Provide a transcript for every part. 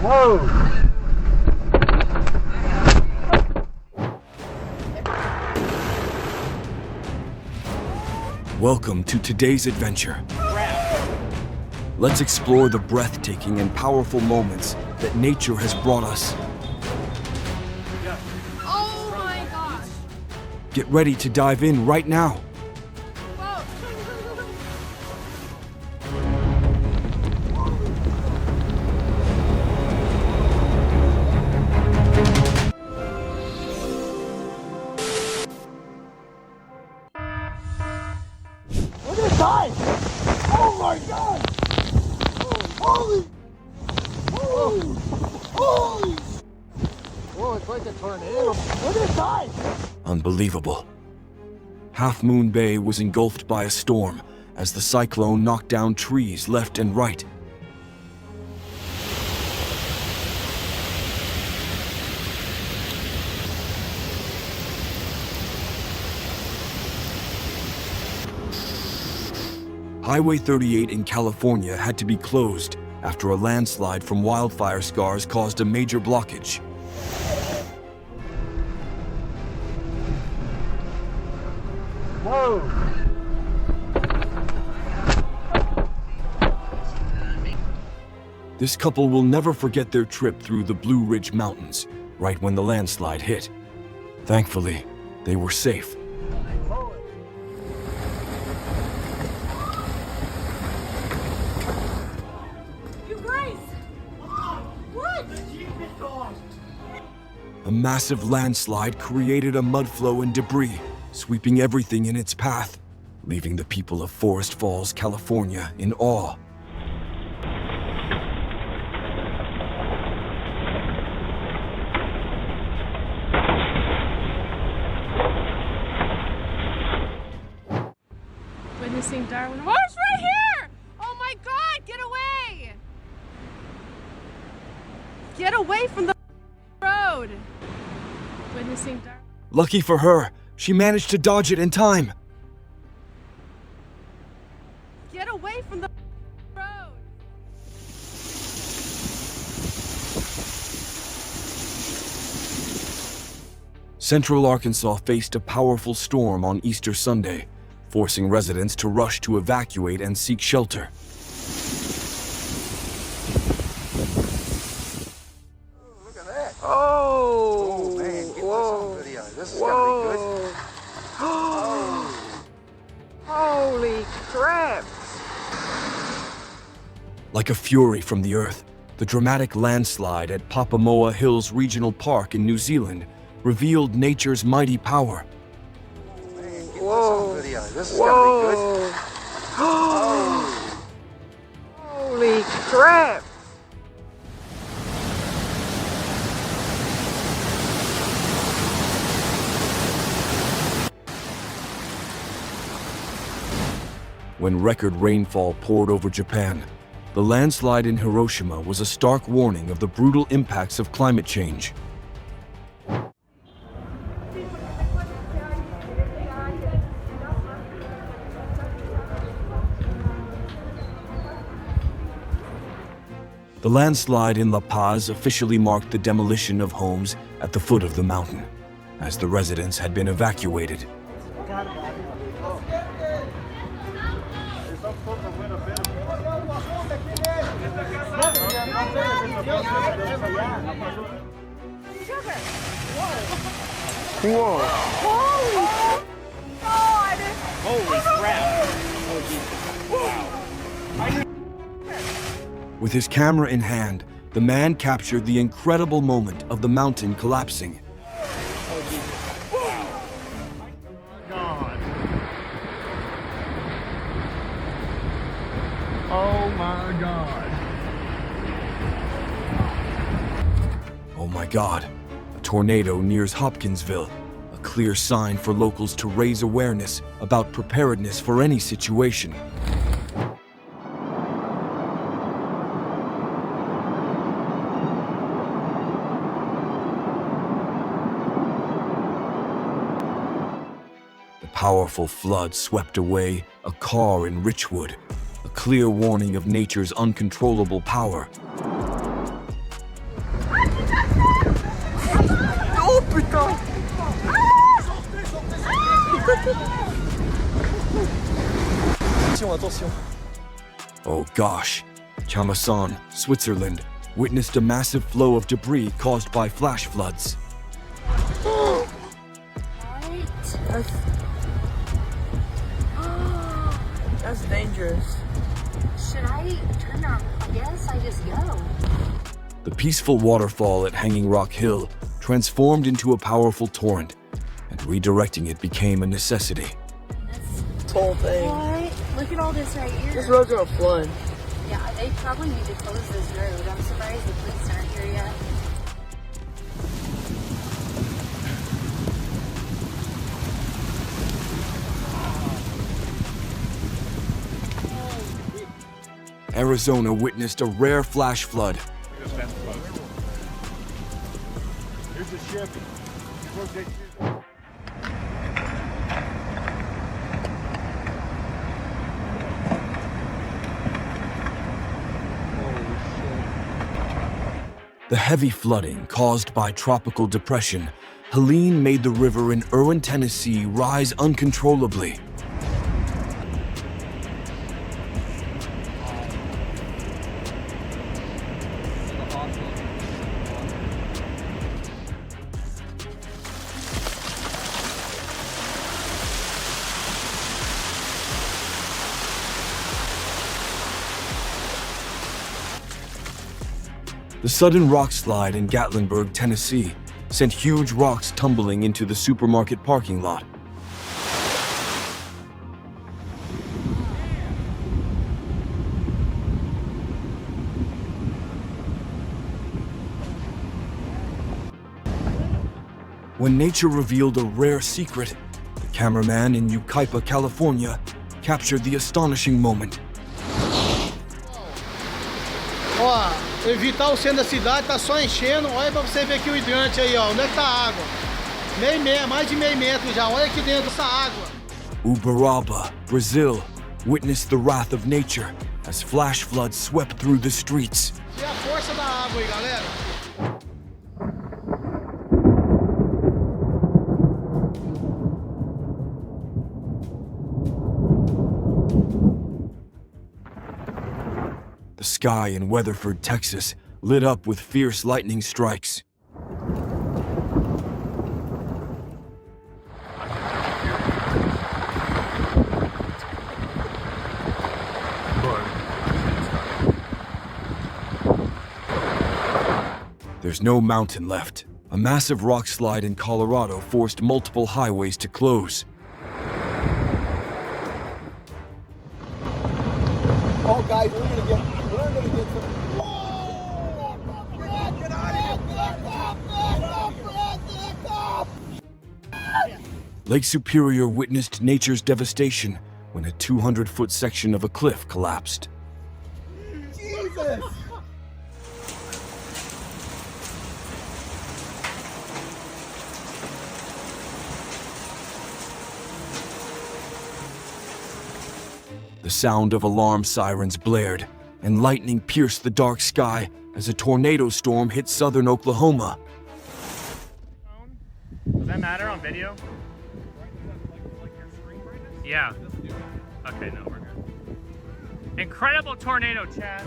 Whoa! Welcome to today's adventure. Let's explore the breathtaking and powerful moments that nature has brought us. Oh my gosh! Get ready to dive in right now. Whoa. Look at the size! Oh my god! Holy! Holy! Holy! Whoa, it's like a tornado. Look at the size! Unbelievable. Half Moon Bay was engulfed by a storm as the cyclone knocked down trees left and right. Highway 38 in California had to be closed after a landslide from wildfire scars caused a major blockage. Whoa! This couple will never forget their trip through the Blue Ridge Mountains, right when the landslide hit. Thankfully, they were safe. You guys! What? A massive landslide created a mud flow and debris, sweeping everything in its path, leaving the people of Forest Falls, California, in awe. Witnessing Darwin. Oh, it's right here! Oh my god, get away! Get away from the road! Witnessing Darwin. Lucky for her, she managed to dodge it in time. Get away from the road! Central Arkansas faced a powerful storm on Easter Sunday, forcing residents to rush to evacuate and seek shelter. Look at that! Oh, Oh man, get this whoa. on video. This is gonna be good. Oh, holy crap! Like a fury from the earth, the dramatic landslide at Papamoa Hills Regional Park in New Zealand revealed nature's mighty power. Man, get this Whoa. on video. This is gonna be good. Whoa! Holy crap! When record rainfall poured over Japan, the landslide in Hiroshima was a stark warning of the brutal impacts of climate change. The landslide in La Paz officially marked the demolition of homes at the foot of the mountain, as the residents had been evacuated. Whoa! Holy god! Holy crap! Wow. With his camera in hand, the man captured the incredible moment of the mountain collapsing. God. Oh my God. Oh my God, a tornado nears Hopkinsville, a clear sign for locals to raise awareness about preparedness for any situation. The powerful flood swept away a car in Richwood, a clear warning of nature's uncontrollable power. attention. Oh gosh. Chamasan, Switzerland, witnessed a massive flow of debris caused by flash floods. That's dangerous. Should I turn around? I guess I just go. The peaceful waterfall at Hanging Rock Hill transformed into a powerful torrent, and redirecting it became a necessity. This whole thing. What? Look at all this right here. This road's gonna flood. Yeah, they probably need to close this road. I'm surprised the police aren't here yet. Arizona witnessed a rare flash flood. Here's the Chevy. Rotate here. The heavy flooding caused by tropical depression, Helene made the river in Irwin, Tennessee rise uncontrollably. The sudden rock slide in Gatlinburg, Tennessee, sent huge rocks tumbling into the supermarket parking lot. When nature revealed a rare secret, the cameraman in Yucaipa, California, captured the astonishing moment. Ó, evitar o centro da cidade, tá só enchendo. Olha pra você ver aqui o hidrante aí, ó. Onde é que tá a água? Mais de meio metro já. Olha aqui dentro essa água. Uberaba, Brazil, witnessed the wrath of nature as flash floods swept through the streets. Vê a força da água aí, galera. The sky in Weatherford, Texas, lit up with fierce lightning strikes. There's no mountain left. A massive rock slide in Colorado forced multiple highways to close. Oh, guys, we're gonna get some. Whoa! Get out of here! Lake Superior witnessed nature's devastation when a 200-foot section of a cliff collapsed. Jesus! The sound of alarm sirens blared, and lightning pierced the dark sky as a tornado storm hit southern Oklahoma. Does that matter on video? Yeah. Okay, no, we're good. Incredible tornado, Chad.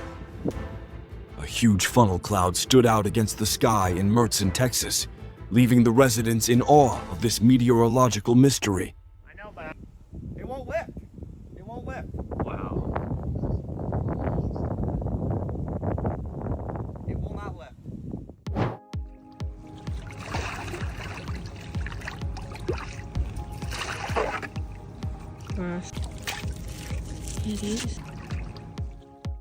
A huge funnel cloud stood out against the sky in Mertzen, Texas, leaving the residents in awe of this meteorological mystery. I know, but It won't lift. It won't lift. wow. It will not lift. It is.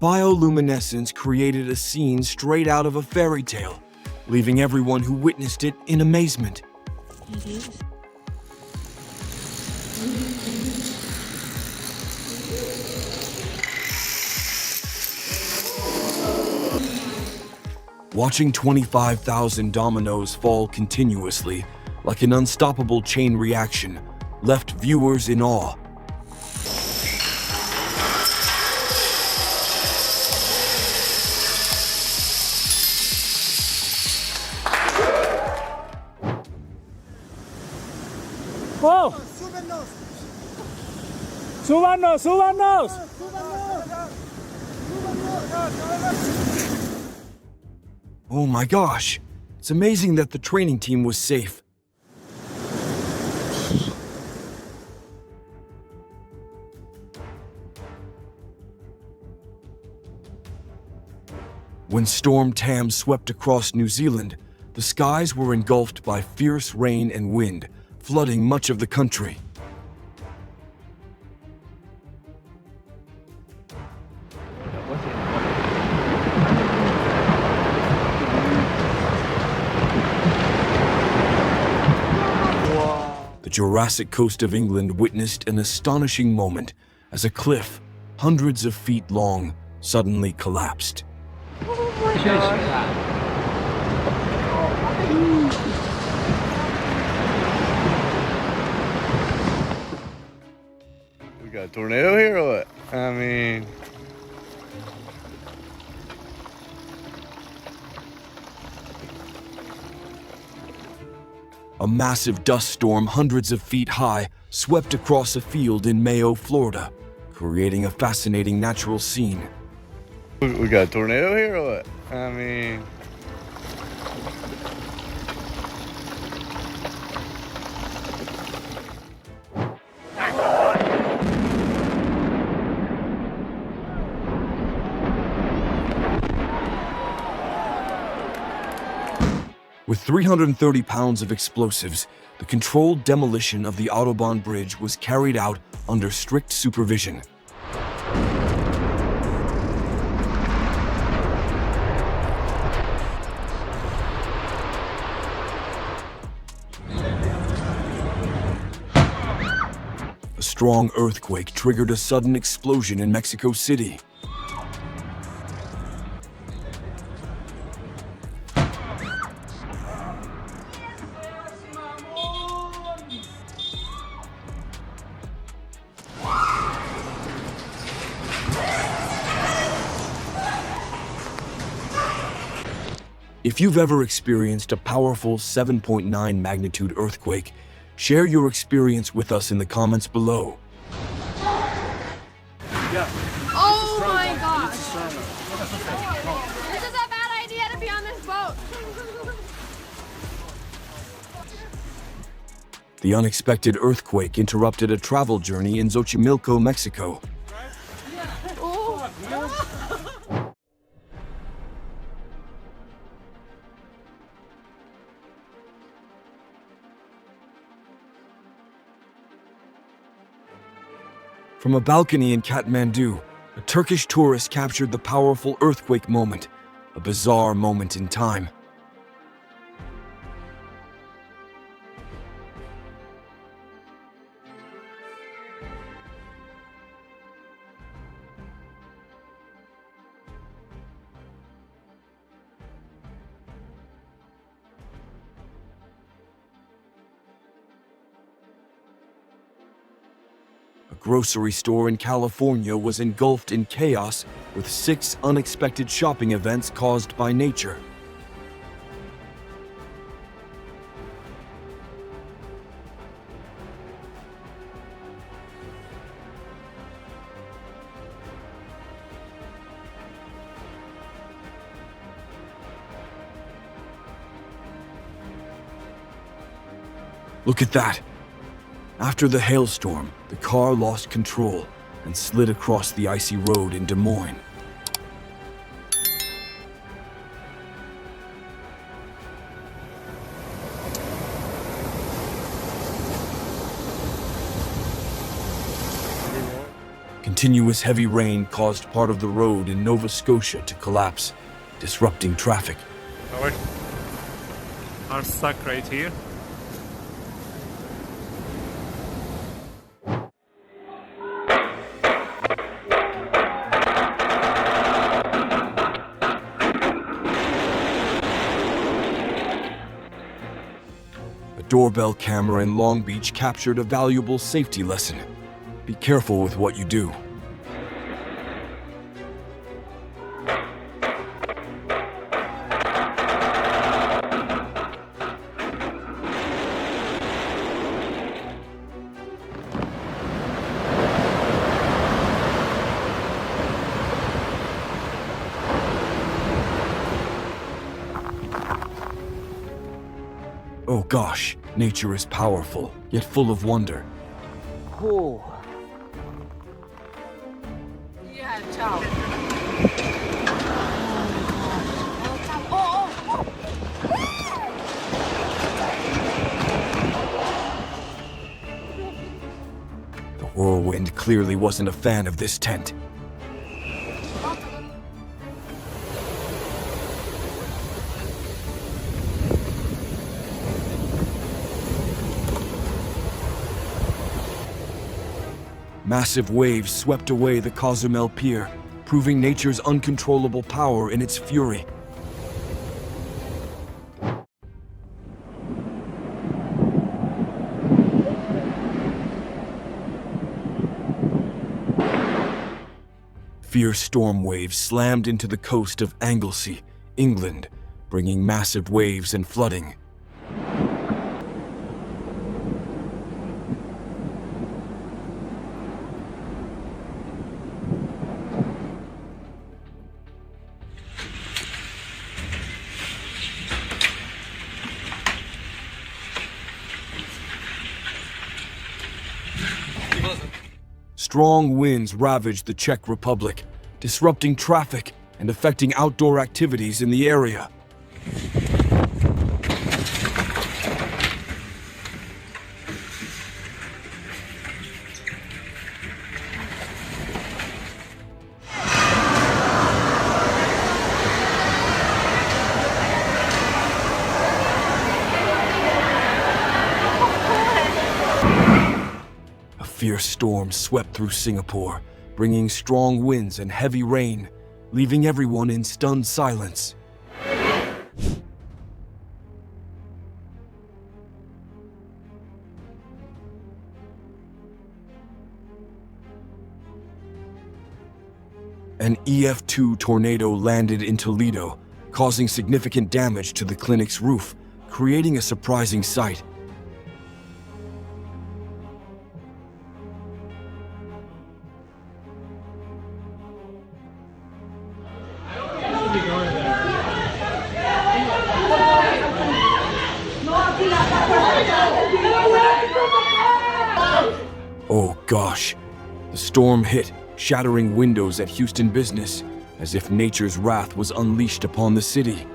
Bioluminescence created a scene straight out of a fairy tale, leaving everyone who witnessed it in amazement. It is. Watching 25,000 dominoes fall continuously, like an unstoppable chain reaction, left viewers in awe. ¡Oh! ¡Súbanos! ¡Súbanos! ¡Súbanos! Oh my gosh! It's amazing that the training team was safe. When Storm Tam swept across New Zealand, the skies were engulfed by fierce rain and wind, flooding much of the country. The Jurassic coast of England witnessed an astonishing moment as a cliff, hundreds of feet long, suddenly collapsed. We got a tornado here or what? I mean... A massive dust storm hundreds of feet high swept across a field in Mayo, Florida, creating a fascinating natural scene. We got a tornado here or what? I mean... With 330 pounds of explosives, the controlled demolition of the Autobahn bridge was carried out under strict supervision. A strong earthquake triggered a sudden explosion in Mexico City. If you've ever experienced a powerful 7.9 magnitude earthquake, share your experience with us in the comments below. Oh my gosh. This is a bad idea to be on this boat. The unexpected earthquake interrupted a travel journey in Xochimilco, Mexico. From a balcony in Kathmandu, a Turkish tourist captured the powerful earthquake moment, a bizarre moment in time. A grocery store in California was engulfed in chaos with 6 unexpected shopping events caused by nature. Look at that! After the hailstorm, the car lost control and slid across the icy road in Des Moines. Continuous heavy rain caused part of the road in Nova Scotia to collapse, disrupting traffic. Are stuck right here. A doorbell camera in Long Beach captured a valuable safety lesson. Be careful with what you do. Oh gosh, nature is powerful, yet full of wonder. Oh. Yeah, ciao. The whirlwind clearly wasn't a fan of this tent. Massive waves swept away the Cozumel pier, proving nature's uncontrollable power in its fury. Fierce storm waves slammed into the coast of Anglesey, England, bringing massive waves and flooding. Strong winds ravaged the Czech Republic, disrupting traffic and affecting outdoor activities in the area. A fierce storm swept through Singapore, bringing strong winds and heavy rain, leaving everyone in stunned silence. An EF2 tornado landed in Toledo, causing significant damage to the clinic's roof, creating a surprising sight. Oh gosh, the storm hit, shattering windows at Houston business, as if nature's wrath was unleashed upon the city.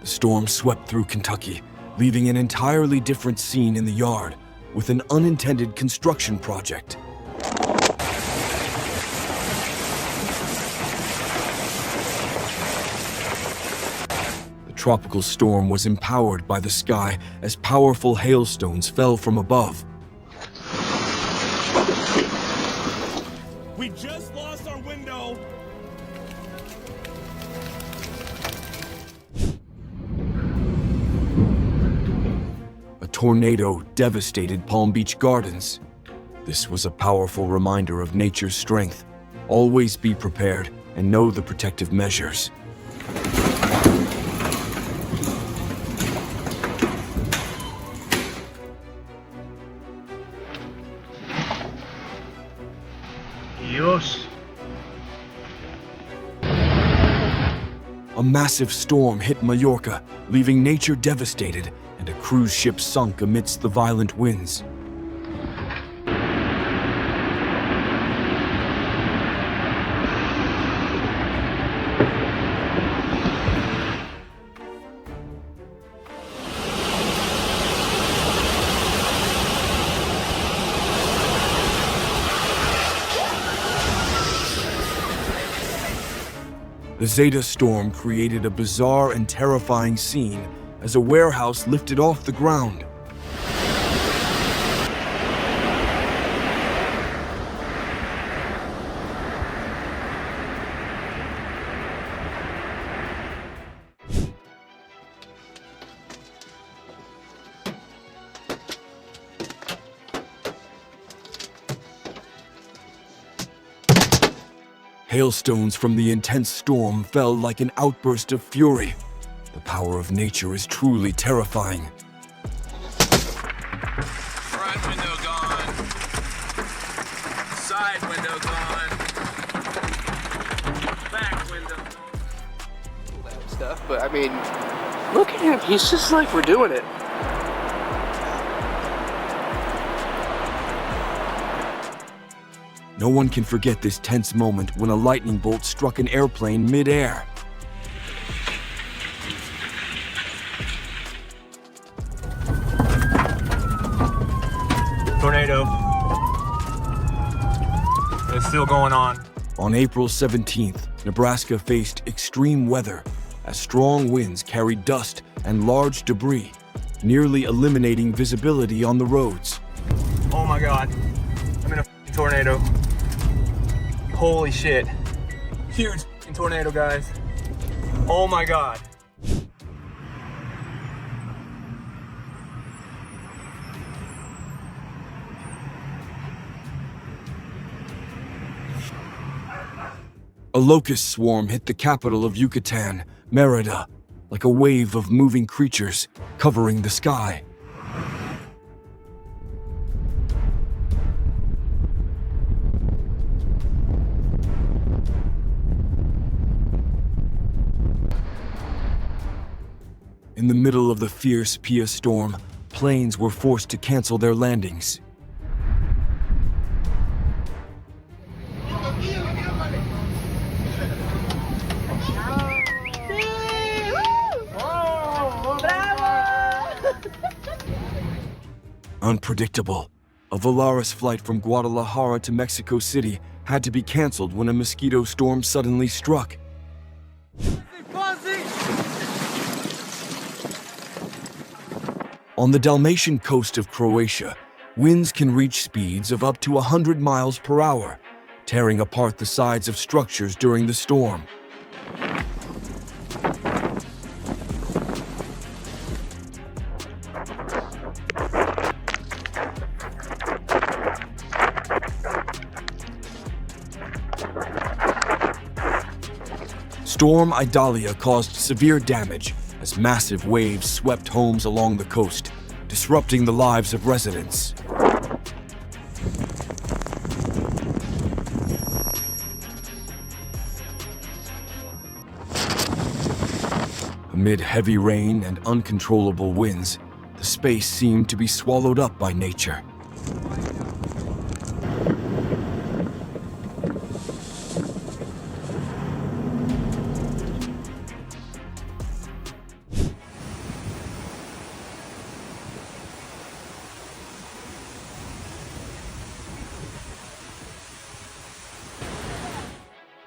The storm swept through Kentucky, leaving an entirely different scene in the yard, with an unintended construction project. The tropical storm was empowered by the sky as powerful hailstones fell from above. We just lost our window. A tornado devastated Palm Beach Gardens. This was a powerful reminder of nature's strength. Always be prepared and know the protective measures. Dios. A massive storm hit Mallorca, leaving nature devastated, and a cruise ship sunk amidst the violent winds. The Zeta storm created a bizarre and terrifying scene as a warehouse lifted off the ground. Hailstones from the intense storm fell like an outburst of fury. The power of nature is truly terrifying. Front window gone. Side window gone. Back window. That stuff, but I mean, look at him. He's just like, we're doing it. No one can forget this tense moment when a lightning bolt struck an airplane mid-air. Tornado. It's still going on. On April 17th, Nebraska faced extreme weather as strong winds carried dust and large debris, nearly eliminating visibility on the roads. Oh my God. I'm in a tornado. Holy shit. Huge tornado, guys. Oh my God. A locust swarm hit the capital of Yucatan, Merida, like a wave of moving creatures covering the sky. In the middle of the fierce Pia storm, planes were forced to cancel their landings. Unpredictable. A Volaris flight from Guadalajara to Mexico City had to be canceled when a mosquito storm suddenly struck. On the Dalmatian coast of Croatia, winds can reach speeds of up to 100 miles per hour, tearing apart the sides of structures during the storm. Storm Idalia caused severe damage as massive waves swept homes along the coast, disrupting the lives of residents. Amid heavy rain and uncontrollable winds, the space seemed to be swallowed up by nature.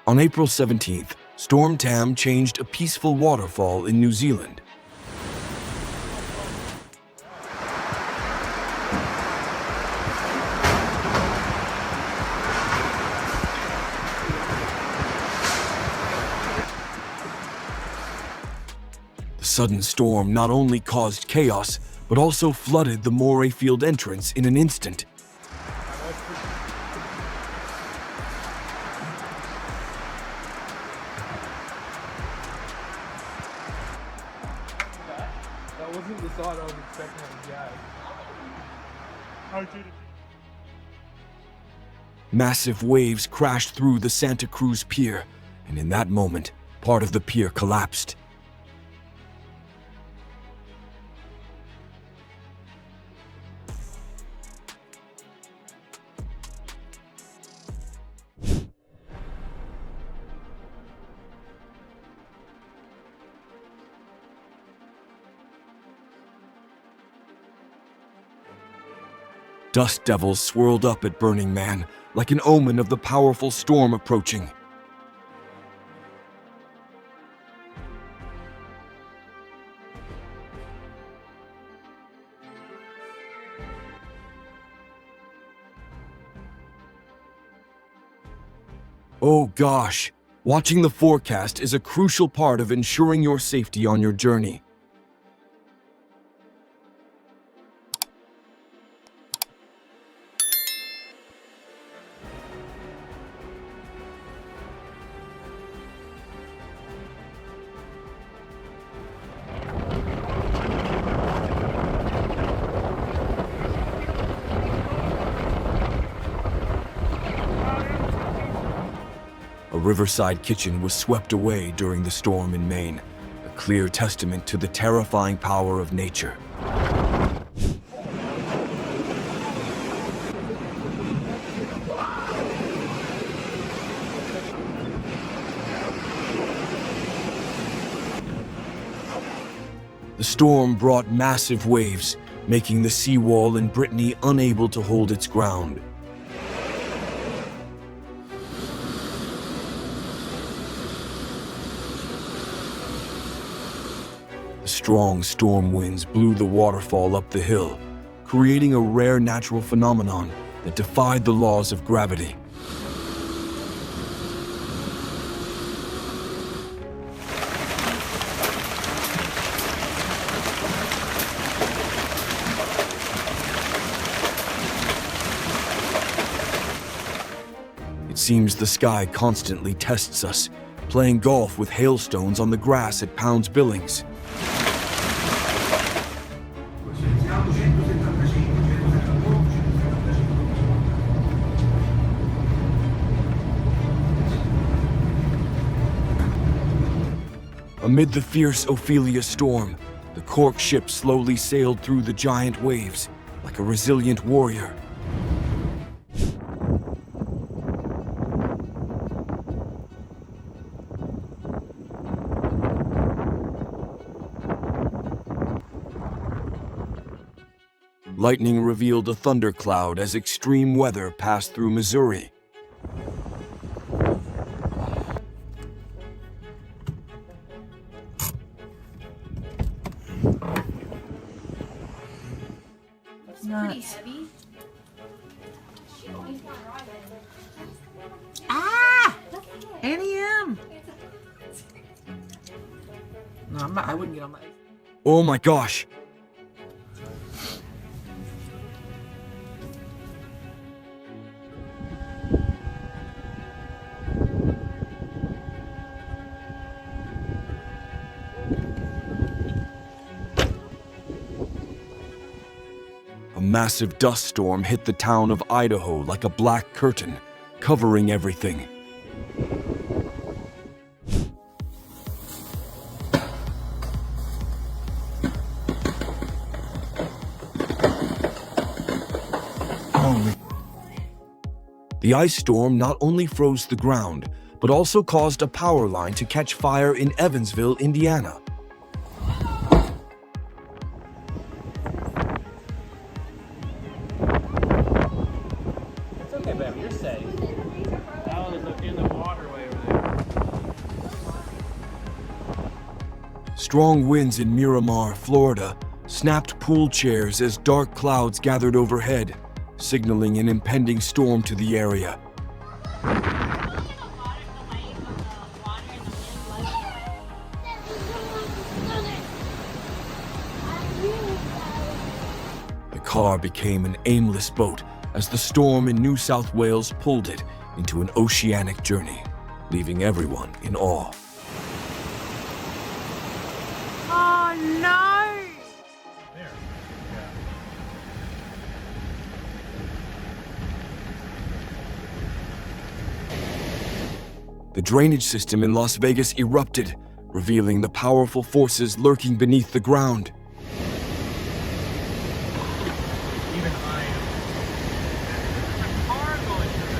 On April 17th, Storm Tam changed a peaceful waterfall in New Zealand. The sudden storm not only caused chaos, but also flooded the Moray Field entrance in an instant. That wasn't the thought I was expecting on the guy. How did it? Massive waves crashed through the Santa Cruz Pier, and in that moment, part of the pier collapsed. Dust devils swirled up at Burning Man, like an omen of the powerful storm approaching. Oh gosh, watching the forecast is a crucial part of ensuring your safety on your journey. riverside kitchen was swept away during the storm in Maine, a clear testament to the terrifying power of nature. The storm brought massive waves, making the seawall in Brittany unable to hold its ground. The strong storm winds blew the waterfall up the hill, creating a rare natural phenomenon that defied the laws of gravity. It seems the sky constantly tests us, playing golf with hailstones on the grass at Pound's Billings. Amid the fierce Ophelia storm, the cork ship slowly sailed through the giant waves, like a resilient warrior. Lightning revealed a thundercloud as extreme weather passed through Missouri. Pretty heavy. NEM. No, I wouldn't get on that. Oh my gosh! A massive dust storm hit the town of Idaho like a black curtain, covering everything. The ice storm not only froze the ground, but also caused a power line to catch fire in Evansville, Indiana. It's okay, babe. You're safe. Alan is in the waterway over there. Strong winds in Miramar, Florida, snapped pool chairs as dark clouds gathered overhead, signaling an impending storm to the area. The car became an aimless boat as the storm in New South Wales pulled it into an oceanic journey, leaving everyone in awe. Oh no! The drainage system in Las Vegas erupted, revealing the powerful forces lurking beneath the ground. Even I am. There's a car going through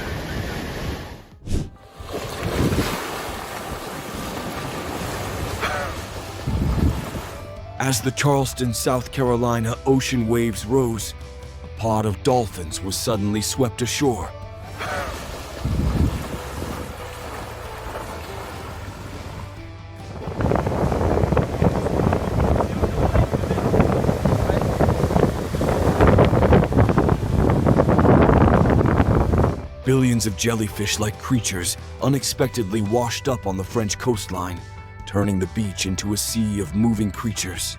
that. As the Charleston, South Carolina ocean waves rose, a pod of dolphins was suddenly swept ashore. Billions of jellyfish-like creatures unexpectedly washed up on the French coastline, turning the beach into a sea of moving creatures.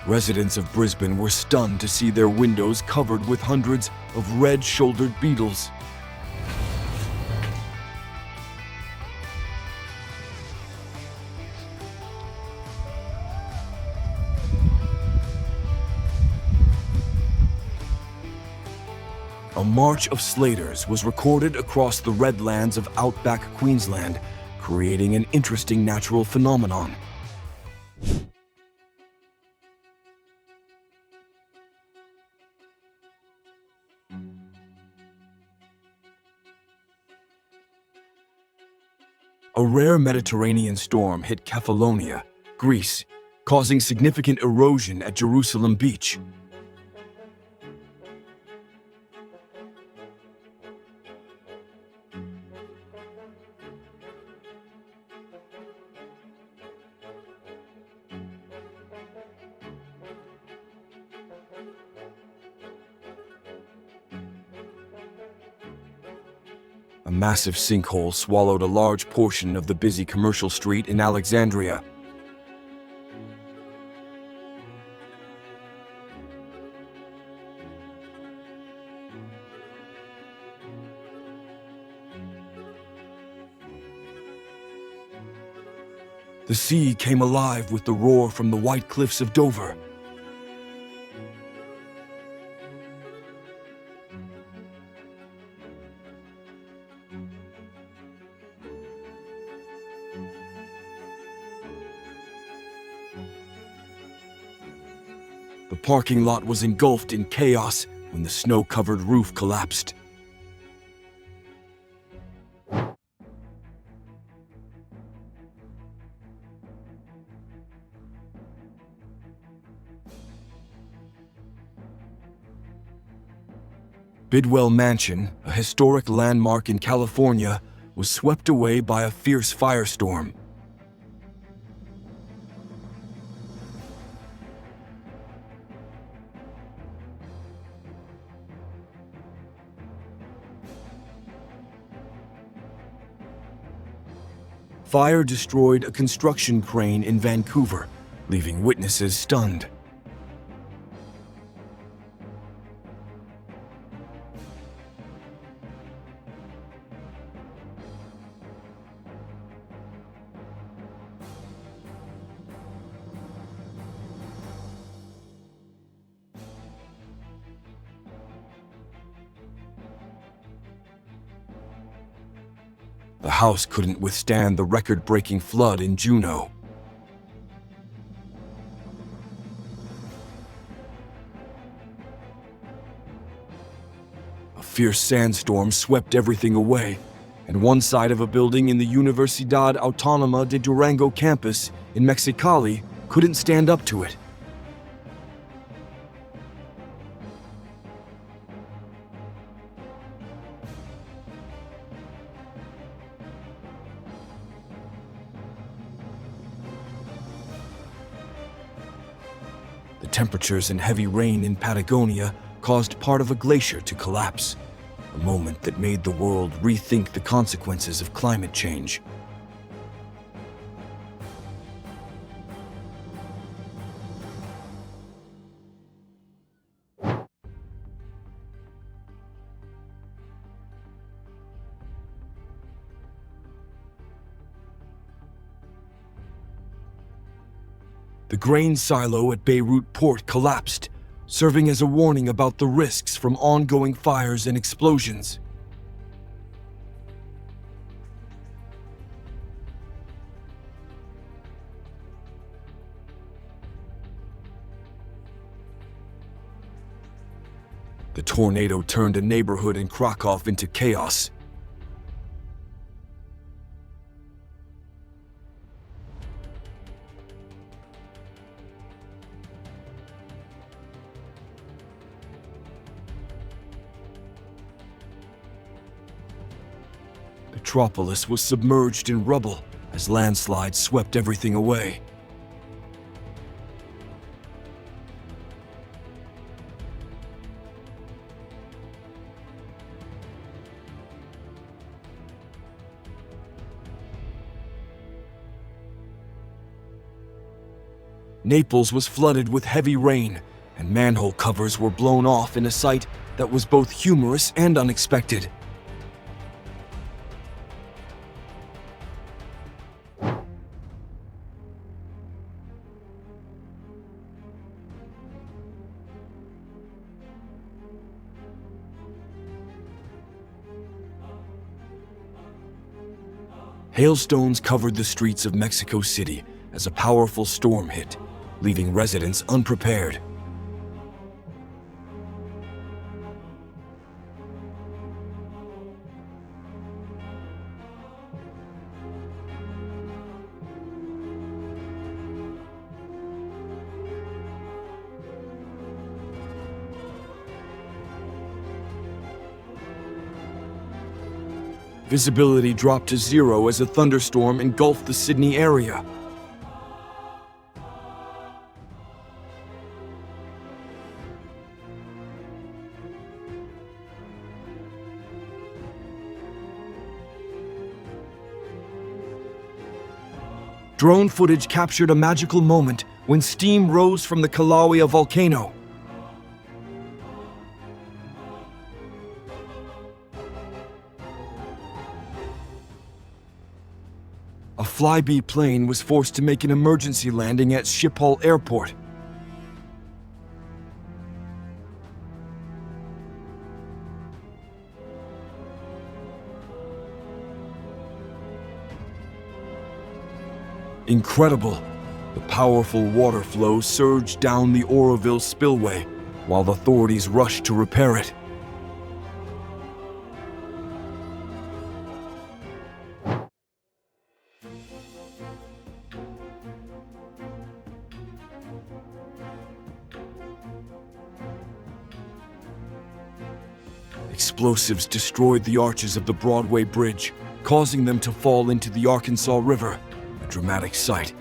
Residents of Brisbane were stunned to see their windows covered with hundreds of red-shouldered beetles. A march of slaters was recorded across the Redlands of outback Queensland, creating an interesting natural phenomenon. A rare Mediterranean storm hit Kefalonia, Greece, causing significant erosion at Jerusalem Beach. A massive sinkhole swallowed a large portion of the busy commercial street in Alexandria. The sea came alive with the roar from the white cliffs of Dover. The parking lot was engulfed in chaos when the snow-covered roof collapsed. Bidwell Mansion, a historic landmark in California, was swept away by a fierce firestorm. Fire destroyed a construction crane in Vancouver, leaving witnesses stunned. The house couldn't withstand the record-breaking flood in Juneau. A fierce sandstorm swept everything away, and one side of a building in the Universidad Autónoma de Durango campus in Mexicali couldn't stand up to it. The temperatures and heavy rain in Patagonia caused part of a glacier to collapse, a moment that made the world rethink the consequences of climate change. The grain silo at Beirut port collapsed, serving as a warning about the risks from ongoing fires and explosions. The tornado turned a neighborhood in Krakow into chaos. The metropolis was submerged in rubble as landslides swept everything away. Naples was flooded with heavy rain, and manhole covers were blown off in a sight that was both humorous and unexpected. Hailstones covered the streets of Mexico City as a powerful storm hit, leaving residents unprepared. Visibility dropped to zero as a thunderstorm engulfed the Sydney area. Drone footage captured a magical moment when steam rose from the Kilauea volcano. A Flybe plane was forced to make an emergency landing at Schiphol Airport. Incredible! The powerful water flow surged down the Oroville spillway while authorities rushed to repair it. Explosives destroyed the arches of the Broadway Bridge, causing them to fall into the Arkansas River, a dramatic sight.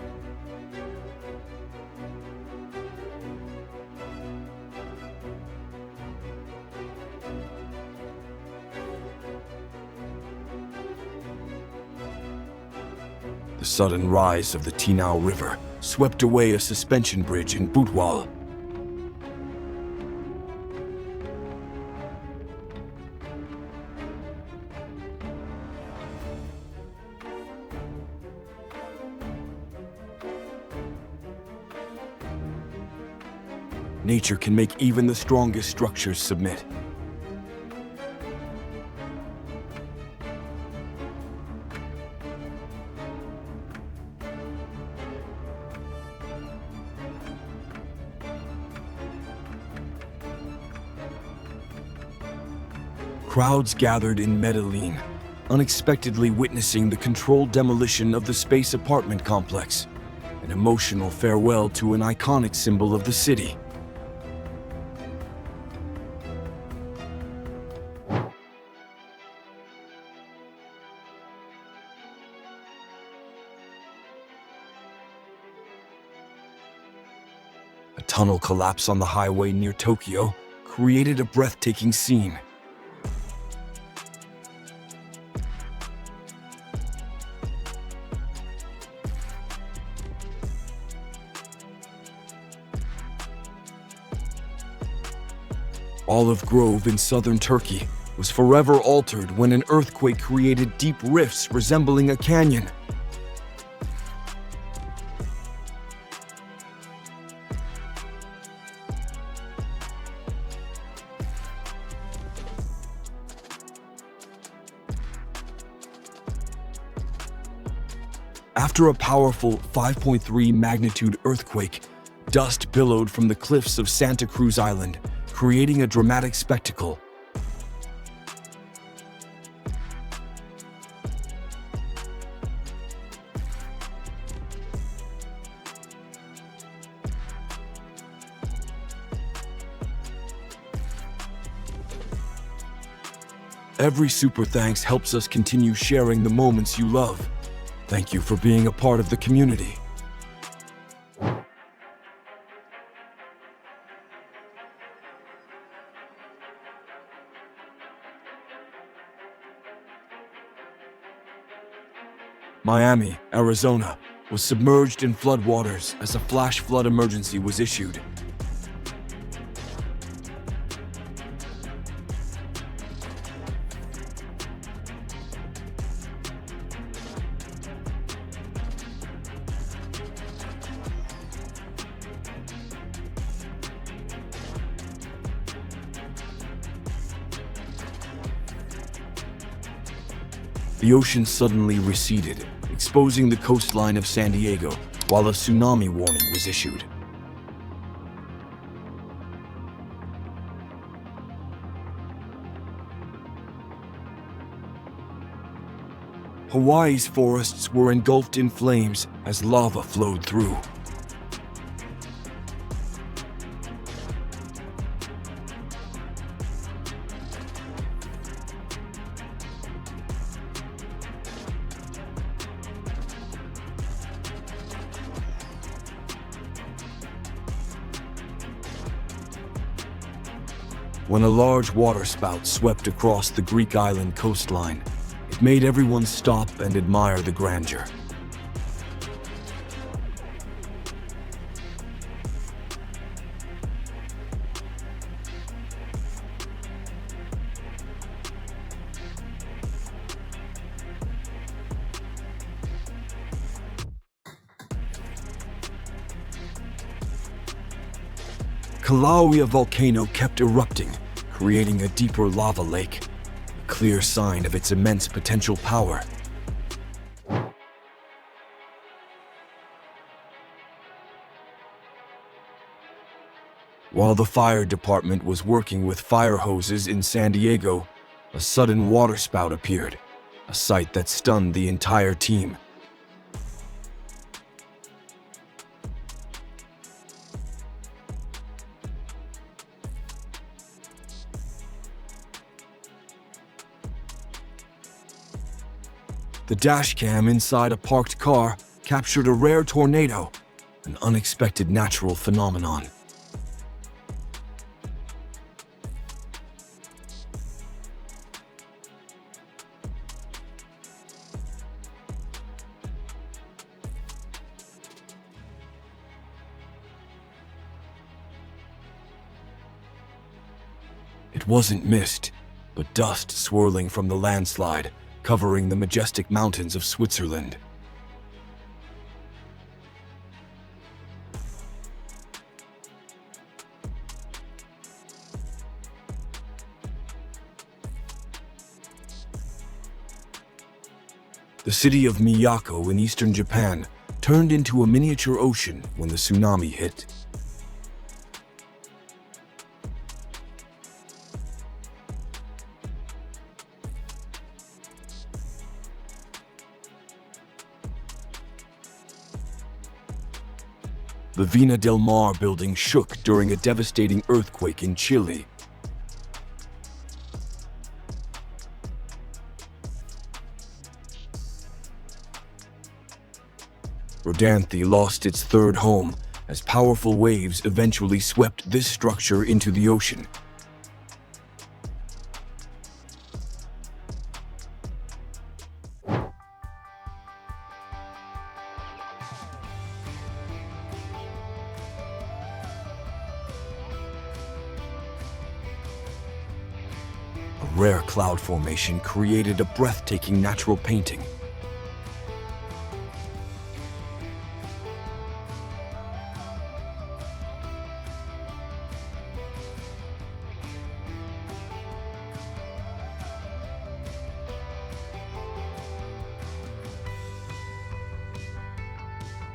The sudden rise of the Tinau River swept away a suspension bridge in Boutwal. Nature can make even the strongest structures submit. Crowds gathered in Medellin, unexpectedly witnessing the controlled demolition of the space apartment complex, an emotional farewell to an iconic symbol of the city. A tunnel collapse on the highway near Tokyo created a breathtaking scene. Olive Grove in southern Turkey was forever altered when an earthquake created deep rifts resembling a canyon. After a powerful 5.3 magnitude earthquake, dust billowed from the cliffs of Santa Cruz Island, creating a dramatic spectacle. Every super thanks helps us continue sharing the moments you love. Thank you for being a part of the community. Miami, Arizona, was submerged in floodwaters as a flash flood emergency was issued. The ocean suddenly receded, exposing the coastline of San Diego, while a tsunami warning was issued. Hawaii's forests were engulfed in flames as lava flowed through. When a large waterspout swept across the Greek island coastline, it made everyone stop and admire the grandeur. Kilauea volcano kept erupting, creating a deeper lava lake, a clear sign of its immense potential power. While the fire department was working with fire hoses in San Diego, a sudden waterspout appeared, a sight that stunned the entire team. The dashcam inside a parked car captured a rare tornado, an unexpected natural phenomenon. It wasn't mist, but dust swirling from the landslide, covering the majestic mountains of Switzerland. The city of Miyako in eastern Japan turned into a miniature ocean when the tsunami hit. The Vina del Mar building shook during a devastating earthquake in Chile. Rodanthe lost its third home as powerful waves eventually swept this structure into the ocean. A rare cloud formation created a breathtaking natural painting.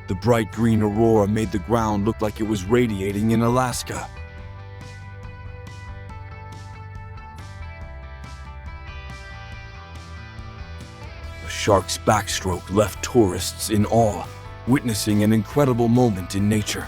The bright green aurora made the ground look like it was radiating in Alaska. A shark's backstroke left tourists in awe, witnessing an incredible moment in nature.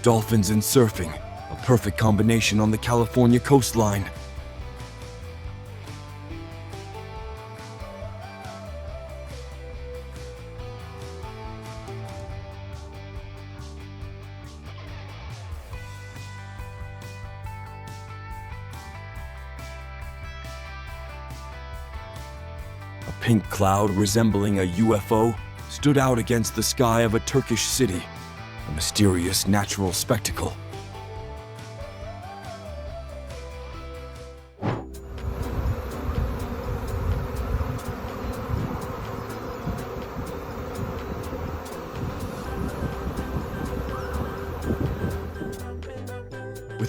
Dolphins and surfing, a perfect combination on the California coastline. A pink cloud resembling a UFO stood out against the sky of a Turkish city, a mysterious natural spectacle.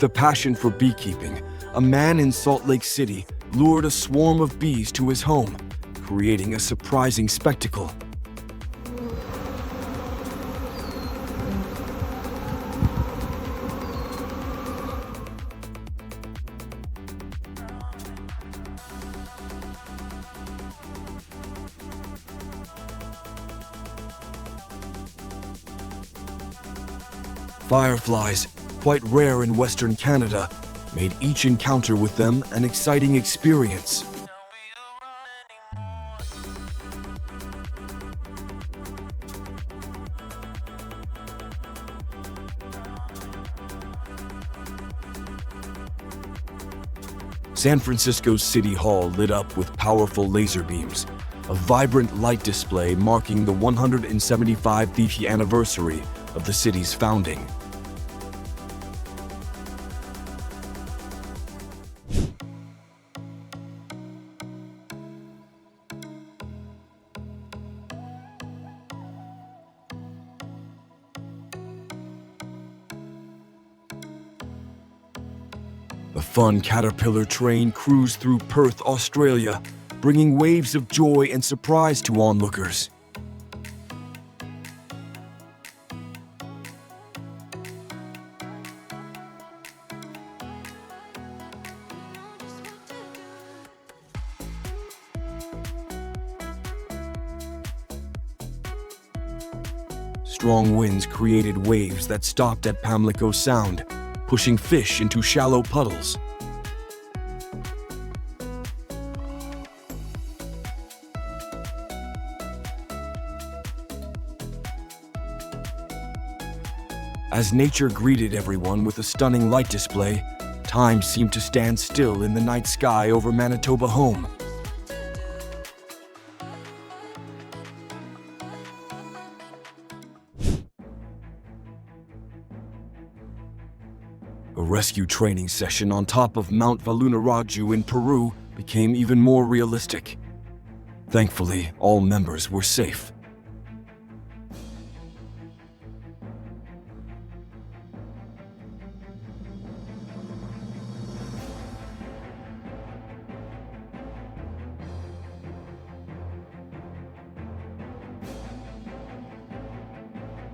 With a passion for beekeeping, a man in Salt Lake City lured a swarm of bees to his home, creating a surprising spectacle. Fireflies, quite rare in Western Canada, made each encounter with them an exciting experience. San Francisco's City Hall lit up with powerful laser beams, a vibrant light display marking the 175th anniversary of the city's founding. The fun caterpillar train cruised through Perth, Australia, bringing waves of joy and surprise to onlookers. Strong winds created waves that stopped at Pamlico Sound, pushing fish into shallow puddles. As nature greeted everyone with a stunning light display, time seemed to stand still in the night sky over Manitoba home. A rescue training session on top of Mount Valunaraju in Peru became even more realistic. Thankfully, all members were safe.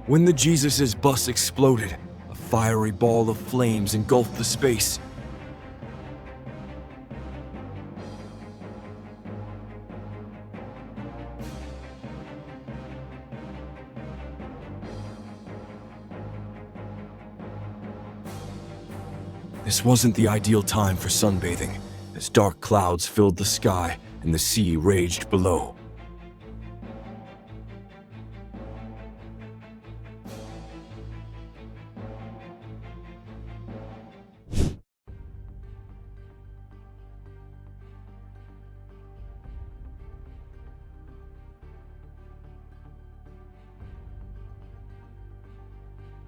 When the Jesus' bus exploded, a fiery ball of flames engulfed the space. This wasn't the ideal time for sunbathing, as dark clouds filled the sky and the sea raged below.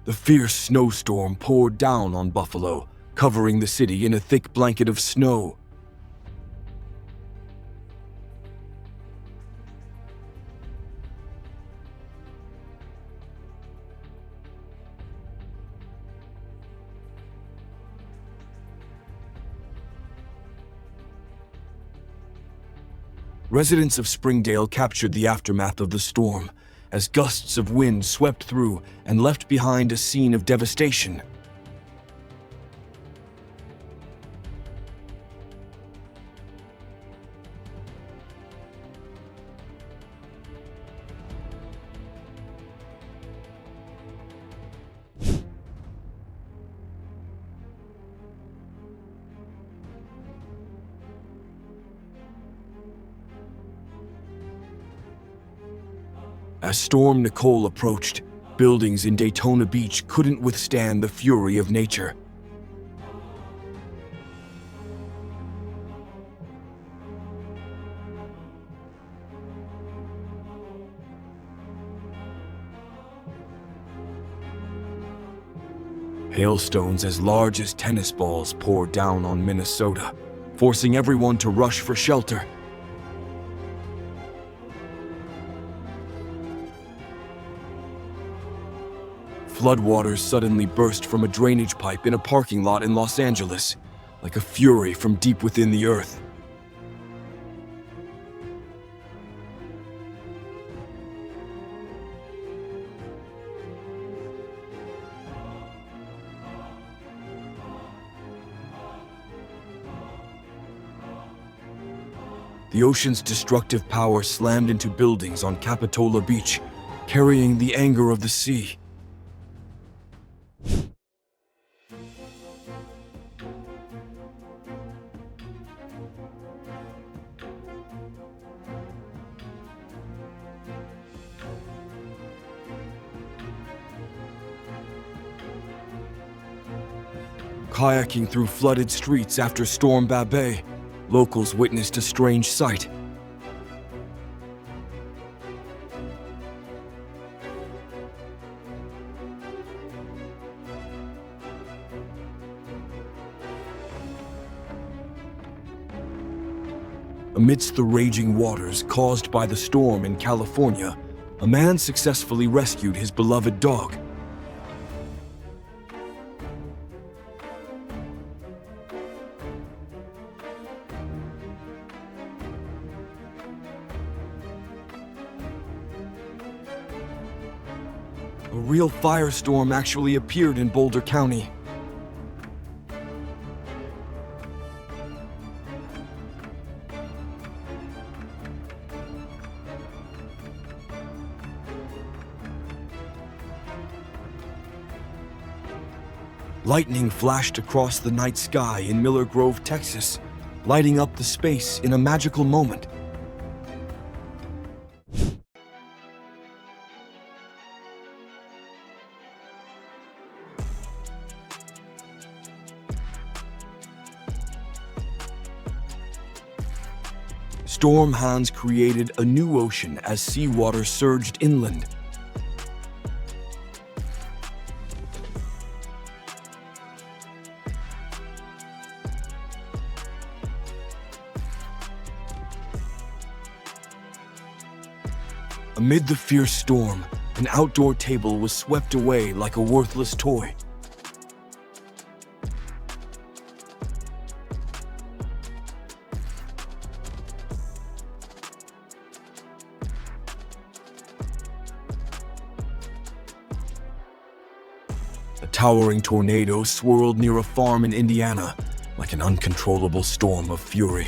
The fierce snowstorm poured down on Buffalo, covering the city in a thick blanket of snow. Residents of Springdale captured the aftermath of the storm, as gusts of wind swept through and left behind a scene of devastation. As Storm Nicole approached, buildings in Daytona Beach couldn't withstand the fury of nature. Hailstones as large as tennis balls poured down on Minnesota, forcing everyone to rush for shelter. Floodwaters suddenly burst from a drainage pipe in a parking lot in Los Angeles, like a fury from deep within the earth. The ocean's destructive power slammed into buildings on Capitola Beach, carrying the anger of the sea. Kayaking through flooded streets after Storm Babet, locals witnessed a strange sight. Amidst the raging waters caused by the storm in California, a man successfully rescued his beloved dog. A real firestorm actually appeared in Boulder County. Lightning flashed across the night sky in Miller Grove, Texas, lighting up the space in a magical moment. Storm Hans created a new ocean as seawater surged inland. Amid the fierce storm, an outdoor table was swept away like a worthless toy. A towering tornado swirled near a farm in Indiana, like an uncontrollable storm of fury.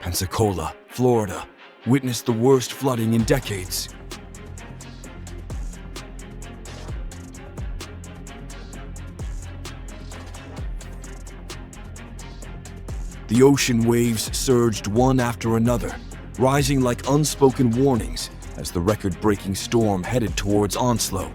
Pensacola, Florida, witnessed the worst flooding in decades. The ocean waves surged one after another, rising like unspoken warnings as the record-breaking storm headed towards Onslow.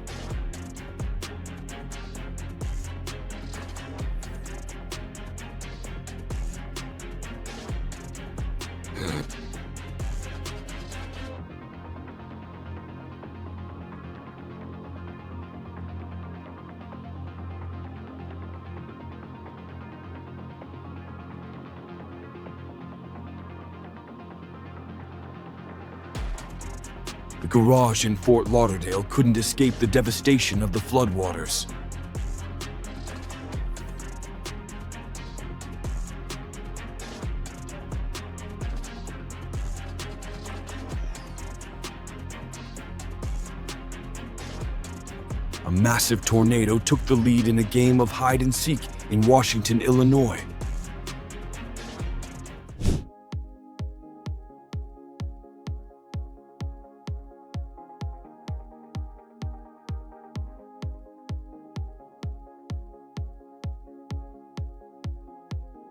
The garage in Fort Lauderdale couldn't escape the devastation of the floodwaters. A massive tornado took the lead in a game of hide-and-seek in Washington, Illinois.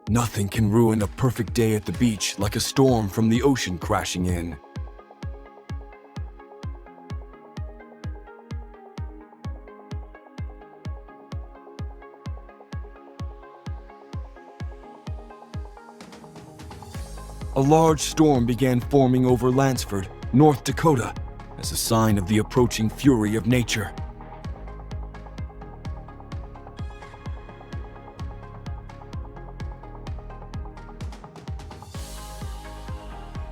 Nothing can ruin a perfect day at the beach like a storm from the ocean crashing in. a large storm began forming over Lansford, North Dakota, as a sign of the approaching fury of nature.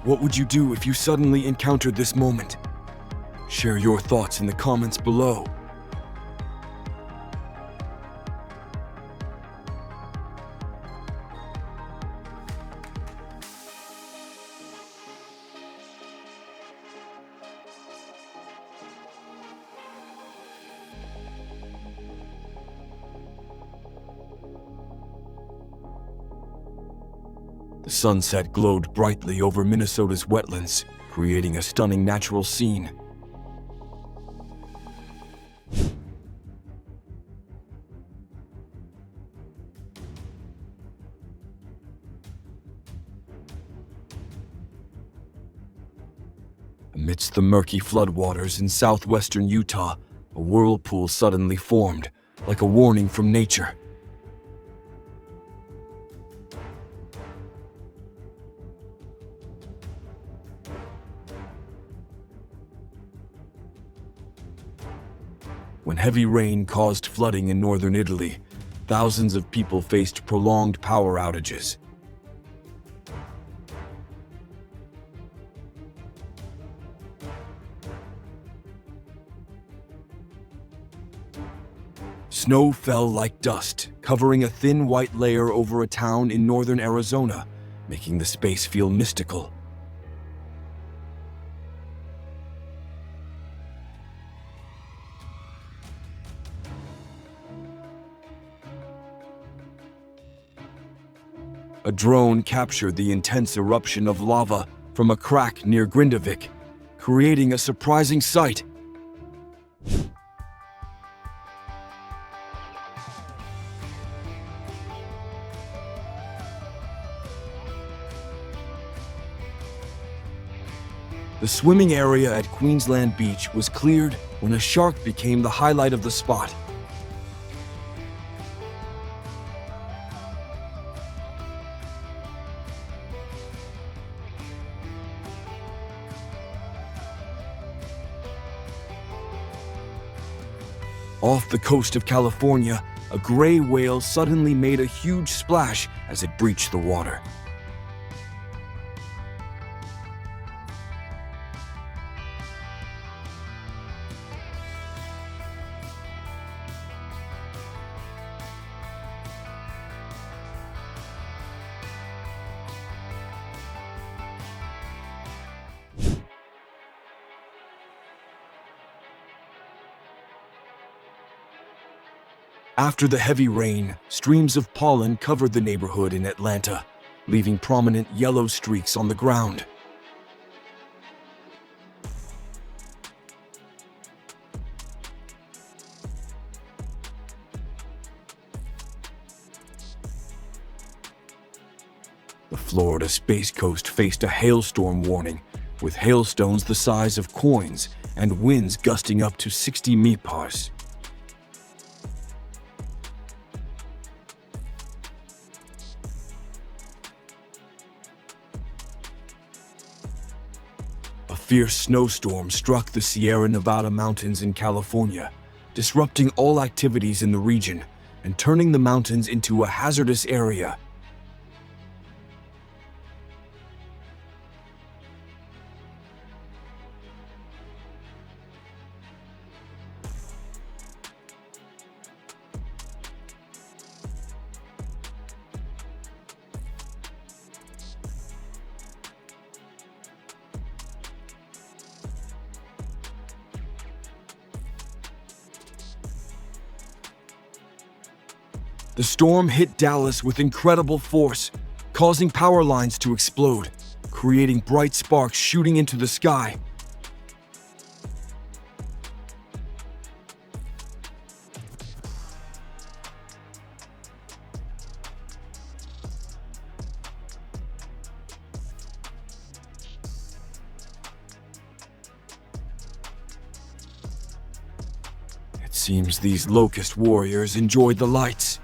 What would you do if you suddenly encountered this moment? Share your thoughts in the comments below. The sunset glowed brightly over Minnesota's wetlands, creating a stunning natural scene. Amidst the murky floodwaters in southwestern Utah, a whirlpool suddenly formed, like a warning from nature. When heavy rain caused flooding in northern Italy, thousands of people faced prolonged power outages. Snow fell like dust, covering a thin white layer over a town in northern Arizona, making the space feel mystical. A drone captured the intense eruption of lava from a crack near Grindavik, creating a surprising sight. The swimming area at Queensland Beach was cleared when a shark became the highlight of the spot. Off the coast of California, a gray whale suddenly made a huge splash as it breached the water. After the heavy rain, streams of pollen covered the neighborhood in Atlanta, leaving prominent yellow streaks on the ground. The Florida Space Coast faced a hailstorm warning, with hailstones the size of coins and winds gusting up to 60 mph. A fierce snowstorm struck the Sierra Nevada mountains in California, disrupting all activities in the region and turning the mountains into a hazardous area. The storm hit Dallas with incredible force, causing power lines to explode, creating bright sparks shooting into the sky. It seems these locust warriors enjoyed the lights.